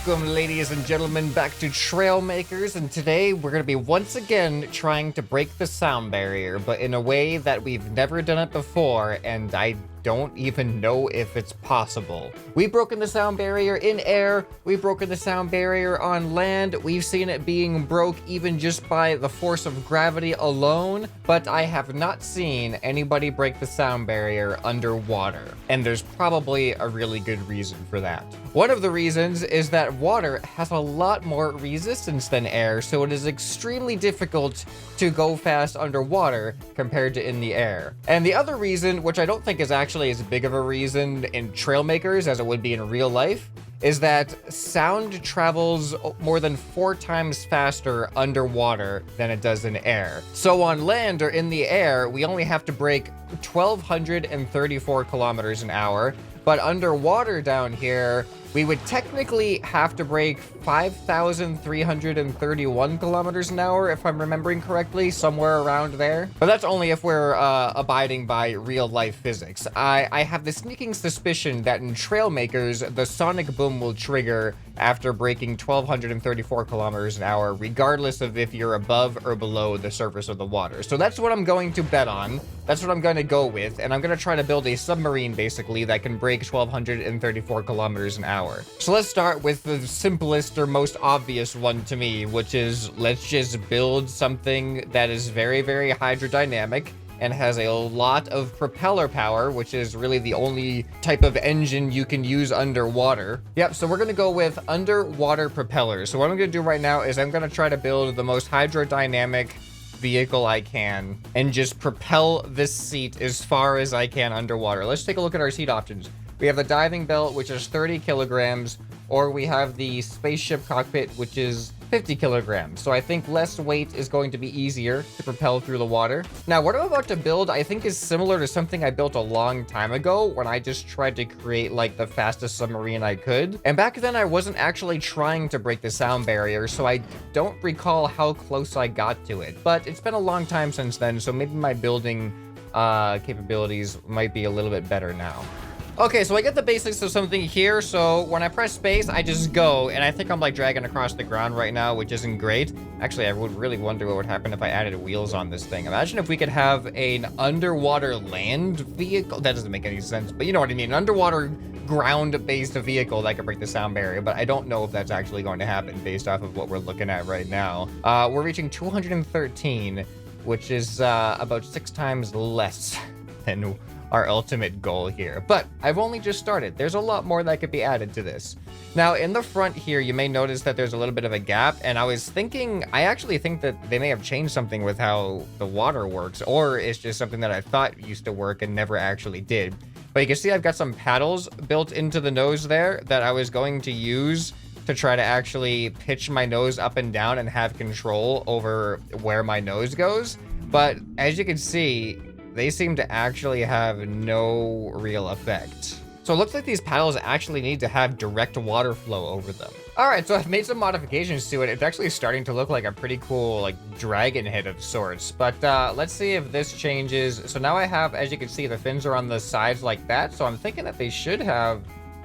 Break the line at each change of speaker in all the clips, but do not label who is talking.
Welcome, ladies and gentlemen, back to Trailmakers, and today we're going to be once again trying to break the sound barrier, but in a way that we've never done it before, and I don't even know if it's possible. We've broken the sound barrier in air, we've broken the sound barrier on land, we've seen it being broke even just by the force of gravity alone, but I have not seen anybody break the sound barrier underwater. And there's probably a really good reason for that. One of the reasons is that water has a lot more resistance than air, so it is extremely difficult to go fast underwater compared to in the air. And the other reason, which I don't think is actually as big of a reason in Trailmakers as it would be in real life, is that sound travels more than 4 times faster underwater than it does in air. So on land or in the air, we only have to break 1,234 kilometers an hour, but underwater down here, we would technically have to break 5,331 kilometers an hour, if I'm remembering correctly, somewhere around there. But that's only if we're abiding by real life physics. I have the sneaking suspicion that in Trailmakers, the sonic boom will trigger after breaking 1,234 kilometers an hour, regardless of if you're above or below the surface of the water. So that's what I'm going to bet on. That's what I'm going to go with, and I'm going to try to build a submarine, basically, that can break 1,234 kilometers an hour. So let's start with the simplest or most obvious one to me, which is let's just build something that is very, very hydrodynamic and has a lot of propeller power, which is really the only type of engine you can use underwater. Yep, so we're gonna go with underwater propellers. So what I'm gonna do right now is I'm gonna try to build the most hydrodynamic vehicle I can and just propel this seat as far as I can underwater. Let's take a look at our seat options. We have the diving belt, which is 30 kilograms, or we have the spaceship cockpit, which is 50 kilograms. So I think less weight is going to be easier to propel through the water. Now, what I'm about to build, I think is similar to something I built a long time ago when I just tried to create like the fastest submarine I could. And back then I wasn't actually trying to break the sound barrier, so I don't recall how close I got to it. But it's been a long time since then, so maybe my building capabilities might be a little bit better now. Okay, so I get the basics of something here. So when I press space, I just go, and I think I'm like dragging across the ground right now, which isn't great. Actually, I would really wonder what would happen if I added wheels on this thing. Imagine if we could have an underwater land vehicle. That doesn't make any sense, but you know what I mean. An underwater ground-based vehicle that could break the sound barrier, but I don't know if that's actually going to happen based off of what we're looking at right now. We're reaching 213, which is about 6 times less than our ultimate goal here. But I've only just started. There's a lot more that could be added to this. Now, in the front here, you may notice that there's a little bit of a gap, and I actually think that they may have changed something with how the water works, or it's just something that I thought used to work and never actually did. But you can see I've got some paddles built into the nose there that I was going to use to try to actually pitch my nose up and down and have control over where my nose goes. But as you can see, they seem to actually have no real effect. So it looks like these paddles actually need to have direct water flow over them. All right, so I've made some modifications to it. It's actually starting to look like a pretty cool like dragon head of sorts. But let's see if this changes. So now I have, as you can see, the fins are on the sides like that. So I'm thinking that they should have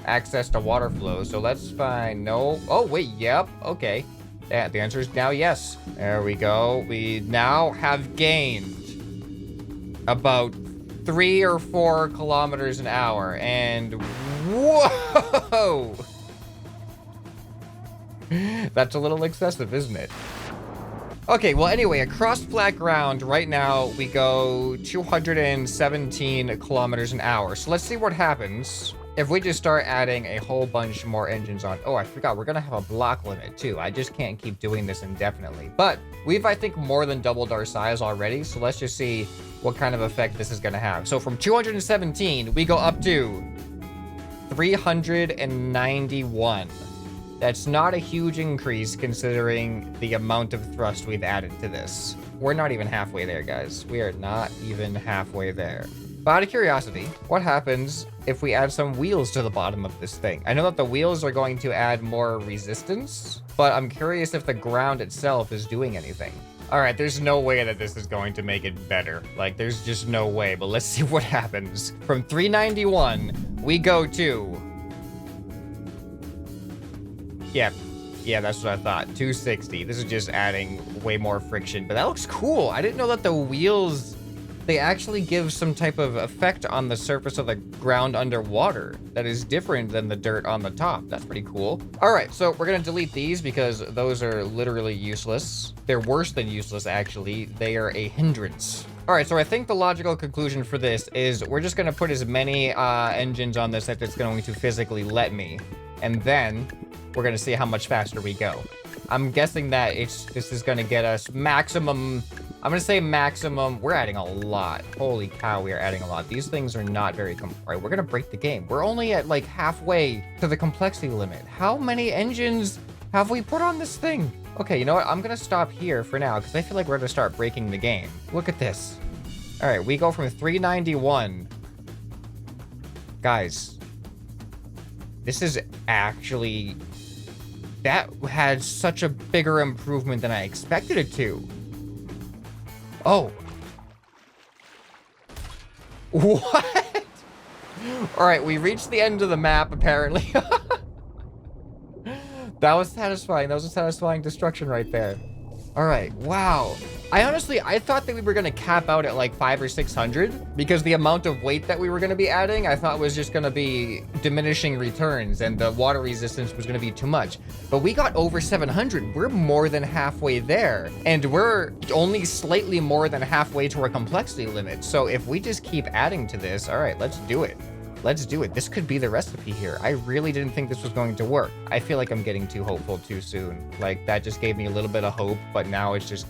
access to water flow. So let's find no. Oh, wait, yep, okay. Yeah, the answer is now yes. There we go. We now have gained about 3 or 4 kilometers an hour, and whoa! That's a little excessive, isn't it? Okay, well, anyway, across flat ground right now, we go 217 kilometers an hour. So let's see what happens if we just start adding a whole bunch more engines on. Oh, I forgot, we're gonna have a block limit too. I just can't keep doing this indefinitely. But we've, I think, more than doubled our size already. So let's just see what kind of effect this is gonna have. So from 217, we go up to 391. That's not a huge increase considering the amount of thrust we've added to this. We're not even halfway there, guys. We are not even halfway there. But out of curiosity, what happens if we add some wheels to the bottom of this thing? I know that the wheels are going to add more resistance, but I'm curious if the ground itself is doing anything. All right, there's no way that this is going to make it better. Like, there's just no way, but let's see what happens. From 391, we go to Yeah. Yeah, that's what I thought. 260. This is just adding way more friction, but that looks cool. I didn't know that the wheels, they actually give some type of effect on the surface of the ground underwater that is different than the dirt on the top. That's pretty cool. All right, so we're gonna delete these because those are literally useless. They're worse than useless, actually. They are a hindrance. All right, so I think the logical conclusion for this is we're just gonna put as many engines on this that it's going to physically let me. And then we're gonna see how much faster we go. I'm guessing that this is gonna get us maximum. I'm gonna say maximum. We're adding a lot. Holy cow, we are adding a lot. These things are not very all right, we're gonna break the game. We're only at like halfway to the complexity limit. How many engines have we put on this thing? Okay, you know what? I'm gonna stop here for now because I feel like we're gonna start breaking the game. Look at this. All right, we go from 391. Guys, this is actually, that had such a bigger improvement than I expected it to. Oh. What? All right, we reached the end of the map, apparently. That was satisfying. That was a satisfying destruction right there. All right, wow. I thought that we were gonna cap out at like 500 or 600 because the amount of weight that we were gonna be adding, I thought was just gonna be diminishing returns and the water resistance was gonna be too much. But we got over 700. We're more than halfway there. And we're only slightly more than halfway to our complexity limit. So if we just keep adding to this, all right, let's do it. Let's do it. This could be the recipe here. I really didn't think this was going to work. I feel like I'm getting too hopeful too soon. Like that just gave me a little bit of hope, but now it's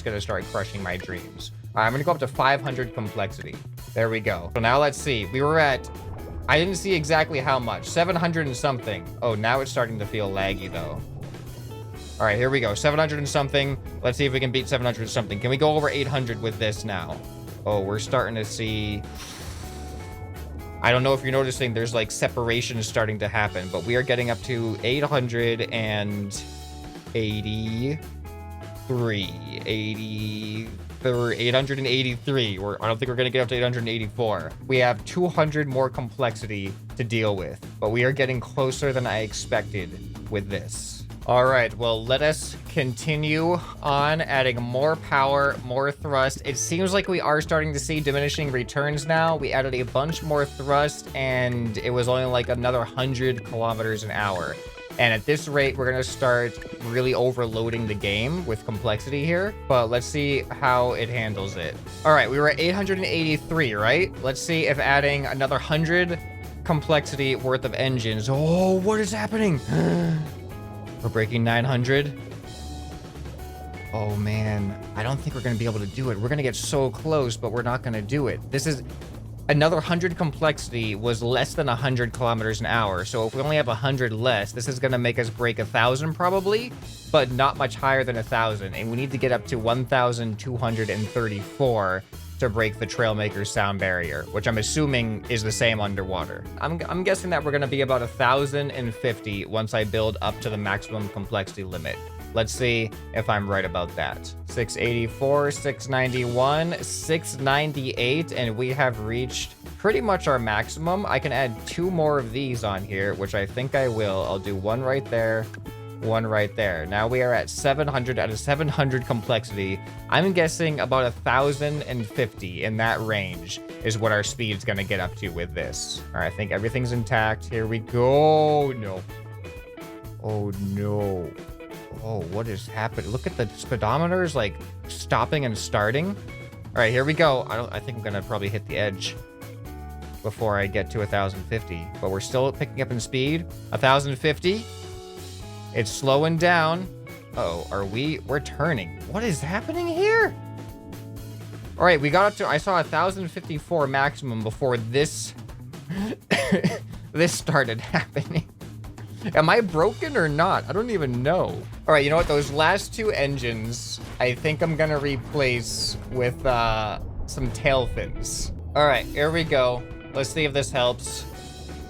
gonna start crushing my dreams. All right, I'm gonna go up to 500 complexity. There we go. So now let's see. We were at, I didn't see exactly how much, 700 and something. Oh, now it's starting to feel laggy though. All right, here we go. 700 and something. Let's see if we can beat 700 and something. Can we go over 800 with this now? Oh, we're starting to see, I don't know if you're noticing, there's like separation starting to happen, but we are getting up to 883, 883. I don't think we're gonna get up to 884. We have 200 more complexity to deal with, but we are getting closer than I expected with this. All right, well, let us continue on adding more power, more thrust. It seems like we are starting to see diminishing returns now. We added a bunch more thrust and it was only like another 100 kilometers an hour. And at this rate, we're gonna start really overloading the game with complexity here, but let's see how it handles it. All right, we were at 883, right? Let's see if adding another 100 complexity worth of engines. Oh, what is happening? We're breaking 900. Oh man, I don't think we're gonna be able to do it. We're gonna get so close, but we're not gonna do it. This is another 100 complexity was less than 100 kilometers an hour. So if we only have 100 less, this is gonna make us break 1,000 probably, but not much higher than 1,000. And we need to get up to 1,234 to break the Trailmakers sound barrier, which I'm assuming is the same underwater. I'm guessing that we're gonna be about 1,050 once I build up to the maximum complexity limit. Let's see if I'm right about that. 684, 691, 698, and we have reached pretty much our maximum. I can add 2 more of these on here, which I think I will. I'll do one right there, one right there. Now we are at 700 out of 700 complexity. I'm guessing about 1,050 in that range is what our speed's gonna get up to with this. All right, I think everything's intact. Here we go. No. Oh no. Oh, what is happening? Look at the speedometers like stopping and starting. All right, here we go. I think I'm gonna probably hit the edge before I get to 1,050, but we're still picking up in speed. 1,050. It's slowing down. Uh-oh, we're turning. What is happening here? All right, we got up to, I saw 1,054 maximum before this, this started happening. Am I broken or not? I don't even know. All right, you know what? Those last 2 engines, I think I'm gonna replace with some tail fins. All right, here we go. Let's see if this helps.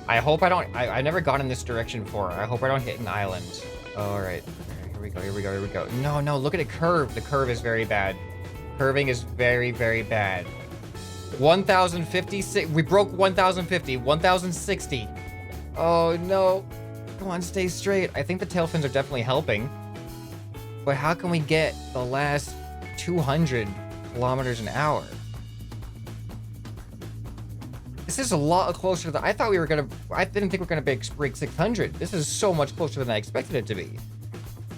I hope I don't, I never gone in this direction before. I hope I don't hit an island. All right, here we go, here we go, here we go. No, look at it curve. The curve is very bad. Curving is very, very bad. 1,056, we broke 1,050, 1,060. Oh no. Come on, stay straight. I think the tail fins are definitely helping. But how can we get the last 200 kilometers an hour? This is a lot closer than I thought we were gonna. I didn't think we were gonna break 600. This is so much closer than I expected it to be.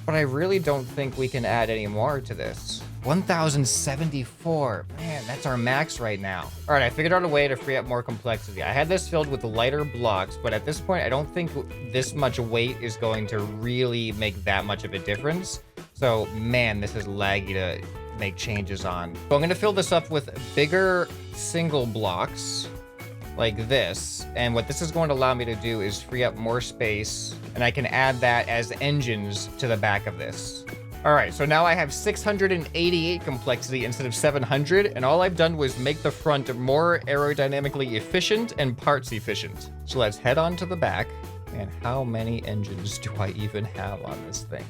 But I really don't think we can add any more to this. 1074. Man, that's our max right now. All right, I figured out a way to free up more complexity. I had this filled with lighter blocks, but at this point, I don't think this much weight is going to really make that much of a difference. So, man, this is laggy to make changes on. So I'm gonna fill this up with bigger single blocks like this. And what this is going to allow me to do is free up more space, and I can add that as engines to the back of this. All right, so now I have 688 complexity instead of 700, and all I've done was make the front more aerodynamically efficient and parts efficient. So let's head on to the back. And how many engines do I even have on this thing?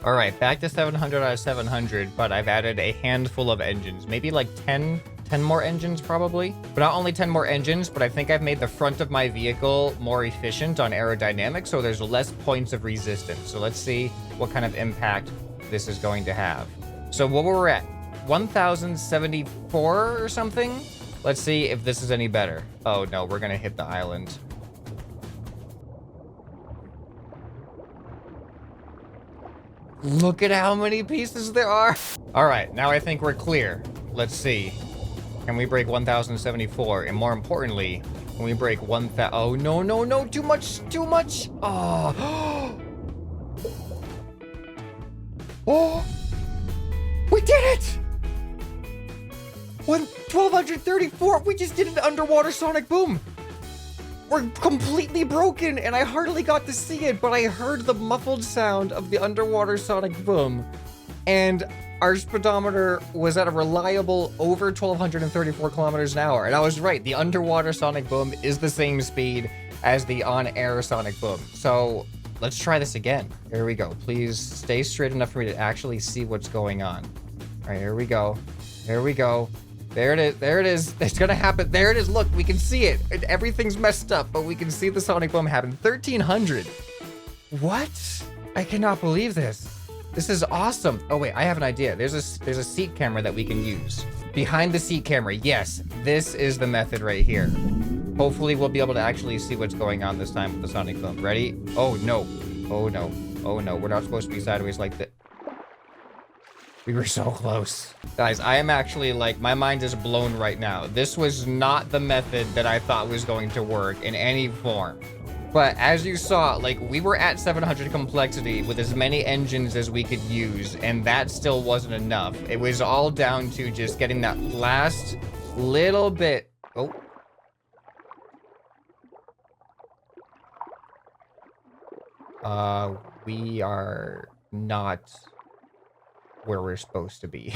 All right, back to 700 out of 700, but I've added a handful of engines, maybe like 10 more engines probably. But not only 10 more engines, but I think I've made the front of my vehicle more efficient on aerodynamics, so there's less points of resistance. So let's see what kind of impact this is going to have. So what we're at, 1074 or something? Let's see if this is any better. Oh no, we're gonna hit the island. Look at how many pieces there are. All right, now I think we're clear. Let's see. Can we break 1074? And more importantly, can we break 1000? Oh, no, no, no. Too much, too much. Oh. Oh. We did it. 1234. We just did an underwater sonic boom. We're completely broken, and I hardly got to see it, but I heard the muffled sound of the underwater sonic boom, and our speedometer was at a reliable over 1234 kilometers an hour. And I was right, the underwater sonic boom is the same speed as the on-air sonic boom. So let's try this again. Here we go. Please stay straight enough for me to actually see what's going on. All right, here we go. Here we go. There it is. There it is. It's gonna happen. There it is. Look, we can see it. Everything's messed up, but we can see the sonic boom happen. 1300. What? I cannot believe this. This is awesome. Oh wait, I have an idea. There's a seat camera that we can use. Behind the seat camera. Yes, this is the method right here. Hopefully we'll be able to actually see what's going on this time with the sonic boom. Ready? Oh no. Oh no. Oh no. We're not supposed to be sideways like that. We were so close. Guys, I am actually like, my mind is blown right now. This was not the method that I thought was going to work in any form. But as you saw, like, we were at 700 complexity with as many engines as we could use, and that still wasn't enough. It was all down to just getting that last little bit. Oh. We are not where we're supposed to be.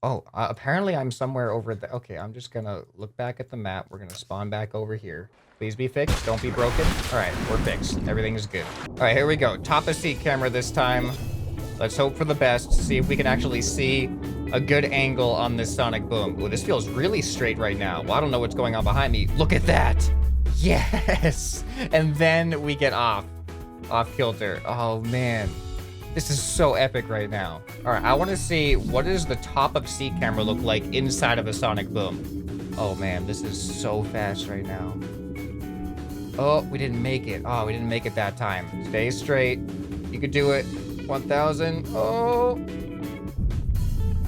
Oh, apparently I'm somewhere over there. Okay, I'm just gonna look back at the map. We're gonna spawn back over here. Please be fixed. Don't be broken. All right, we're fixed. Everything is good. All right, here we go. Top of seat camera this time. Let's hope for the best. See if we can actually see a good angle on this sonic boom. Oh, this feels really straight right now. Well, I don't know what's going on behind me. Look at that. Yes. And then we get off kilter. Oh man. This is so epic right now. All right, I want to see what does the top of seat camera look like inside of a sonic boom. Oh man, this is so fast right now. Oh, we didn't make it. Oh, we didn't make it that time. Stay straight. You could do it. 1000. Oh.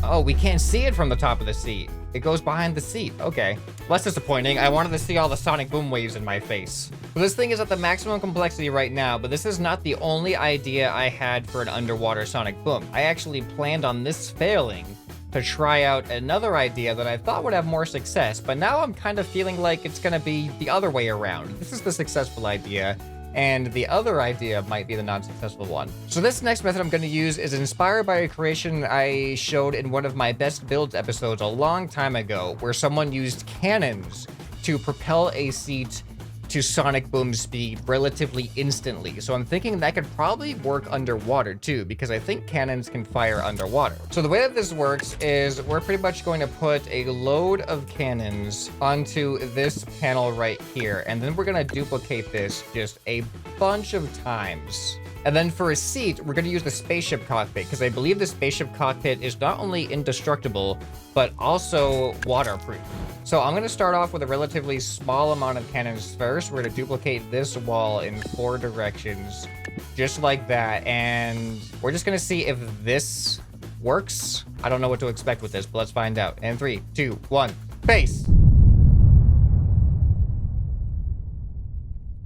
Oh, we can't see it from the top of the seat. It goes behind the seat. Okay. Less disappointing. I wanted to see all the sonic boom waves in my face. So this thing is at the maximum complexity right now, but this is not the only idea I had for an underwater sonic boom. I actually planned on this failing to try out another idea that I thought would have more success, but now I'm kind of feeling like it's gonna be the other way around. This is the successful idea, and the other idea might be the non-successful one. So this next method I'm going to use is inspired by a creation I showed in one of my best builds episodes a long time ago, where someone used cannons to propel a seat to sonic boom speed relatively instantly. So I'm thinking that could probably work underwater too, because I think cannons can fire underwater. So the way that this works is we're pretty much going to put a load of cannons onto this panel right here, and then we're gonna duplicate this just a bunch of times. And then for a seat, we're gonna use the spaceship cockpit, because I believe the spaceship cockpit is not only indestructible, but also waterproof. So I'm gonna start off with a relatively small amount of cannons first. We're gonna duplicate this wall in 4 directions, just like that. And we're just gonna see if this works. I don't know what to expect with this, but let's find out. And 3, 2, 1, base.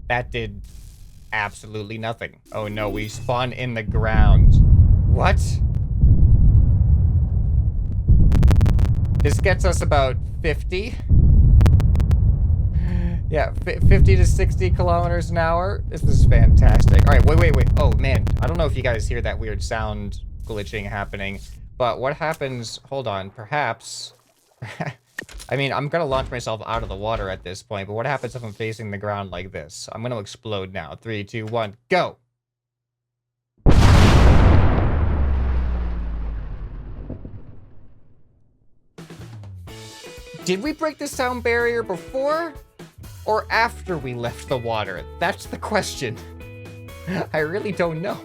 That did absolutely nothing. Oh no, we spawn in the ground. What? This gets us about 50. Yeah, 50 to 60 kilometers an hour. This is fantastic. All right, wait. Oh man, I don't know if you guys hear that weird sound glitching happening, but what happens, hold on, perhaps, I mean, I'm gonna launch myself out of the water at this point, but what happens if I'm facing the ground like this? I'm gonna explode now. 3, 2, 1, go! Did we break the sound barrier before or after we left the water? That's the question. I really don't know.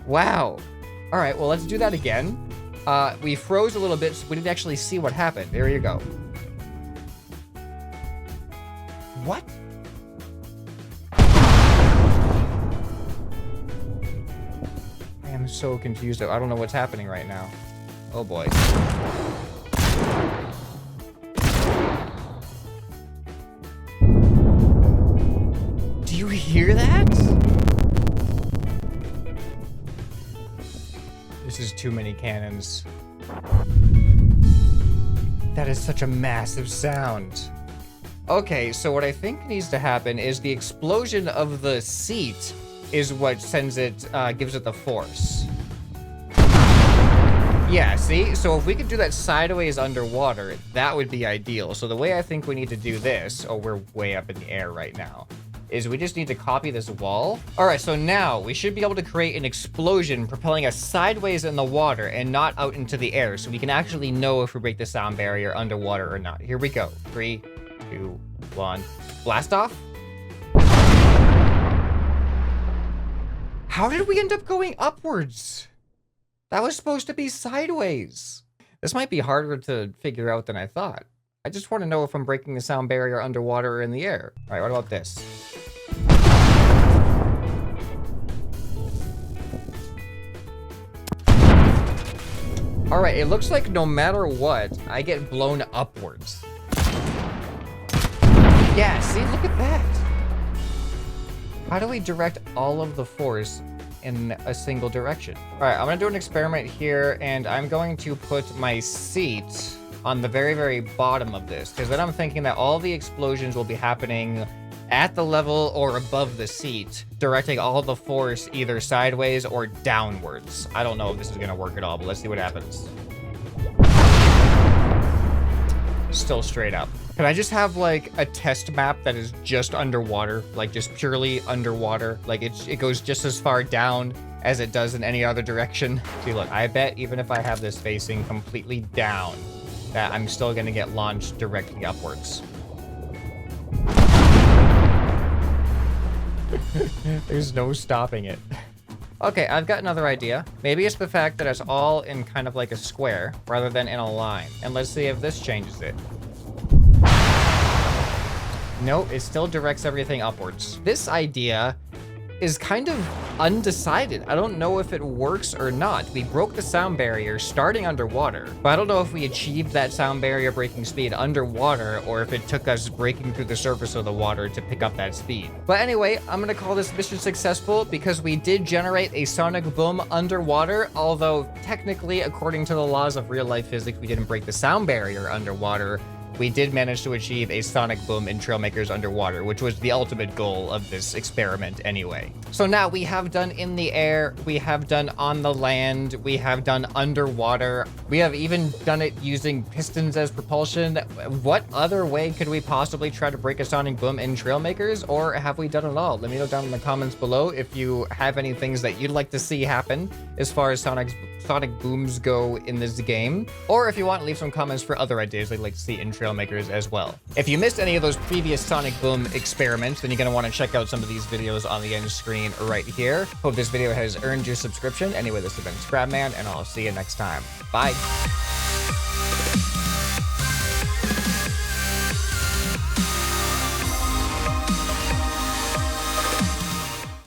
Wow. All right, well, let's do that again. We froze a little bit, so we didn't actually see what happened. There you go. What? I am so confused. I don't know what's happening right now. Oh boy. Do you hear that? This is too many cannons. That is such a massive sound. Okay, so what I think needs to happen is the explosion of the seat is what sends it, gives it the force. Yeah, see? So if we could do that sideways underwater, that would be ideal. So the way I think we need to do this, oh, we're way up in the air right now, is we just need to copy this wall. All right, so now we should be able to create an explosion propelling us sideways in the water and not out into the air, so we can actually know if we break the sound barrier underwater or not. Here we go. 3, 2, 1, blast off. How did we end up going upwards? That was supposed to be sideways. This might be harder to figure out than I thought. I just want to know if I'm breaking the sound barrier underwater or in the air. All right, what about this? All right, it looks like no matter what, I get blown upwards. Yeah, see, look at that. How do we direct all of the force in a single direction? All right, I'm gonna do an experiment here, and I'm going to put my seat on the very, very bottom of this, because then I'm thinking that all the explosions will be happening at the level or above the seat, directing all the force either sideways or downwards. I don't know if this is gonna work at all, but let's see what happens. Still straight up. Can I just have like a test map that is just underwater, like just purely underwater? Like it goes just as far down as it does in any other direction. See, look, I bet even if I have this facing completely down, that I'm still gonna get launched directly upwards. There's no stopping it. Okay, I've got another idea. Maybe it's the fact that it's all in kind of like a square rather than in a line. And let's see if this changes it. Nope, it still directs everything upwards. This idea is kind of undecided. I don't know if it works or not. We broke the sound barrier starting underwater, but I don't know if we achieved that sound barrier breaking speed underwater or if it took us breaking through the surface of the water to pick up that speed. But anyway, I'm gonna call this mission successful because we did generate a sonic boom underwater, although technically, according to the laws of real life physics, we didn't break the sound barrier underwater. we did manage to achieve a sonic boom in Trailmakers underwater, which was the ultimate goal of this experiment anyway. So now we have done in the air, we have done on the land, we have done underwater, we have even done it using pistons as propulsion. What other way could we possibly try to break a sonic boom in Trailmakers, or have we done it all? Let me know down in the comments below if you have any things that you'd like to see happen as far as sonic booms go in this game, or if you want, leave some comments for other ideas you'd like to see in Trailmakers as well. If you missed any of those previous sonic boom experiments, then you're going to want to check out some of these videos on the end screen right here. Hope this video has earned your subscription. Anyway, this has been ScrapMan, and I'll see you next time. Bye.